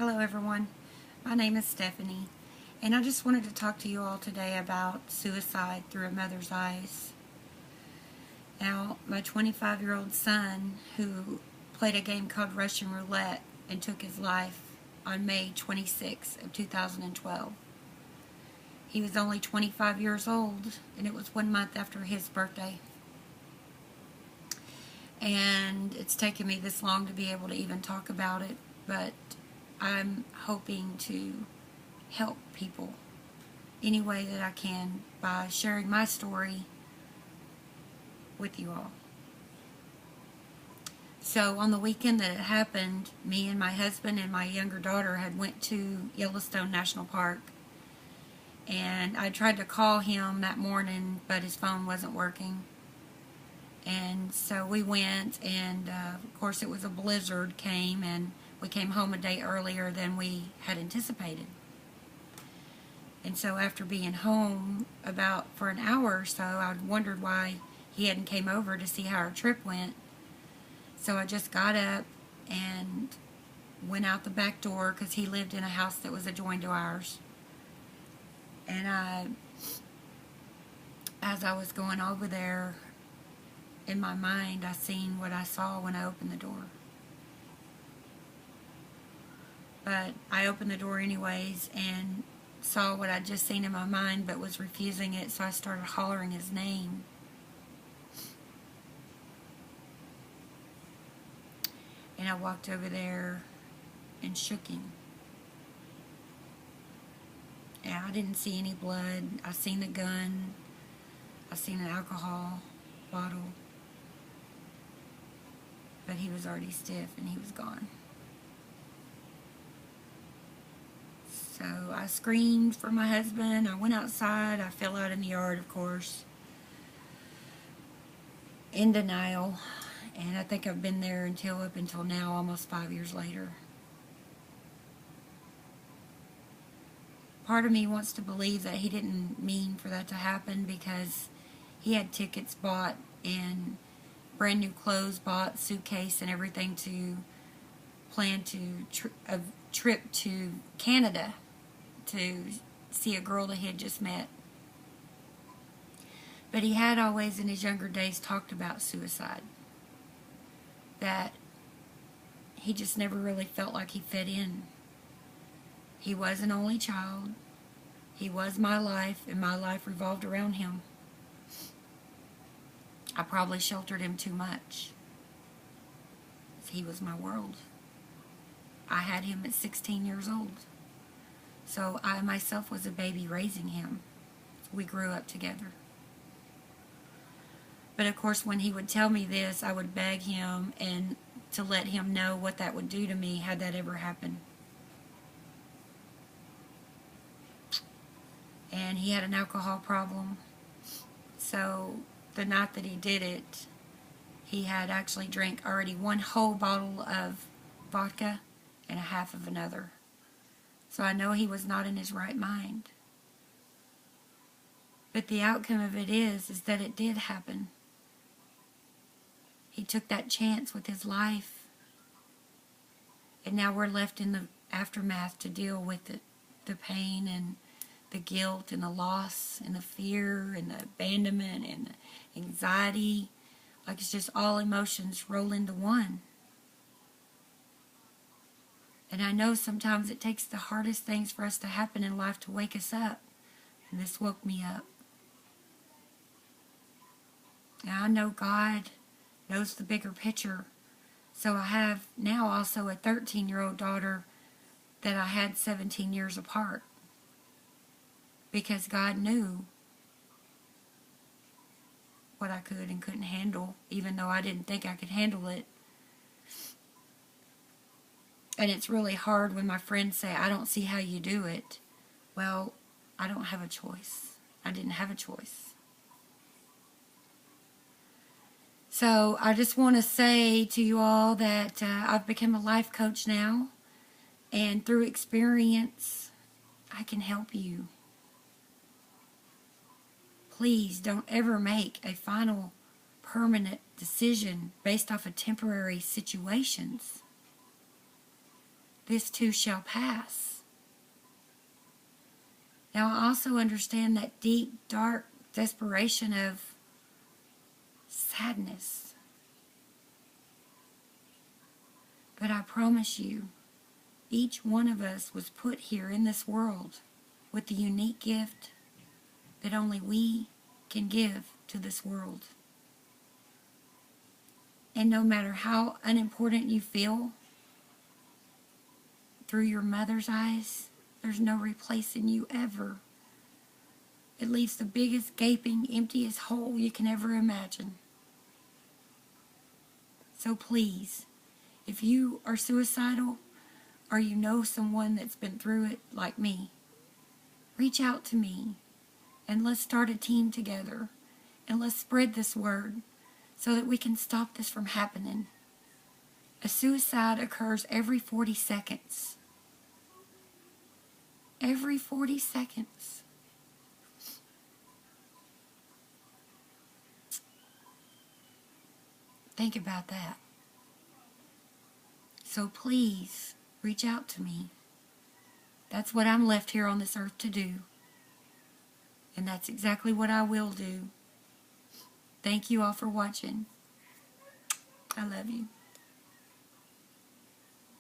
Hello everyone, my name is Stephanie, and I just wanted to talk to you all today about suicide through a mother's eyes. Now, my 25-year-old son, who played a game called Russian Roulette and took his life on May 26 of 2012. He was only 25 years old, and it was 1 month after his birthday. And it's taken me this long to be able to even talk about it, but I'm hoping to help people any way that I can by sharing my story with you all. So on the weekend that it happened, me and my husband and my younger daughter had went to Yellowstone National Park, and I tried to call him that morning, but his phone wasn't working. And so we went, and of course it was a blizzard came, and we came home a day earlier than we had anticipated. And so after being home for an hour or so, I wondered why he hadn't came over to see how our trip went. So I just got up and went out the back door, because he lived in a house that was adjoined to ours. And as I was going over there, in my mind, I seen what I saw when I opened the door. But I opened the door anyways and saw what I'd just seen in my mind, but was refusing it, so I started hollering his name. And I walked over there and shook him. And I didn't see any blood. I seen the gun. I seen an alcohol bottle. But he was already stiff and he was gone. So I screamed for my husband. I went outside. I fell out in the yard, of course, in denial. And I think I've been there up until now, almost 5 years later. Part of me wants to believe that he didn't mean for that to happen, because he had tickets bought and brand new clothes bought, suitcase and everything, to plan a trip to Canada to see a girl that he had just met. But he had always in his younger days talked about suicide. That he just never really felt like he fit in. He was an only child. He was my life, and my life revolved around him. I probably sheltered him too much. He was my world. I had him at 16 years old. So I myself was a baby raising him. We grew up together. But of course, when he would tell me this, I would beg him and to let him know what that would do to me had that ever happened. And he had an alcohol problem. So the night that he did it, he had actually drank already one whole bottle of vodka and a half of another. So I know he was not in his right mind. But the outcome of it is that it did happen. He took that chance with his life. And now we're left in the aftermath to deal with it. The pain and the guilt and the loss and the fear and the abandonment and the anxiety. Like it's just all emotions roll into one. And I know sometimes it takes the hardest things for us to happen in life to wake us up. And this woke me up. Now I know God knows the bigger picture. So I have now also a 13-year-old daughter that I had 17 years apart. Because God knew what I could and couldn't handle, even though I didn't think I could handle it. And it's really hard when my friends say, I don't see how you do it. Well, I don't have a choice. I didn't have a choice. So I just want to say to you all that I've become a life coach now. And through experience, I can help you. Please don't ever make a final permanent decision based off of temporary situations. this too shall pass. Now I also understand that deep, dark desperation of sadness. But I promise you, each one of us was put here in this world with the unique gift that only we can give to this world. And no matter how unimportant you feel, through your mother's eyes, there's no replacing you ever. It leaves the biggest, gaping, emptiest hole you can ever imagine. So please, if you are suicidal, or you know someone that's been through it like me, reach out to me, and let's start a team together, and let's spread this word so that we can stop this from happening. A suicide occurs every 40 seconds. Every 40 seconds. Think about that. So please, reach out to me. That's what I'm left here on this earth to do. And that's exactly what I will do. Thank you all for watching. I love you.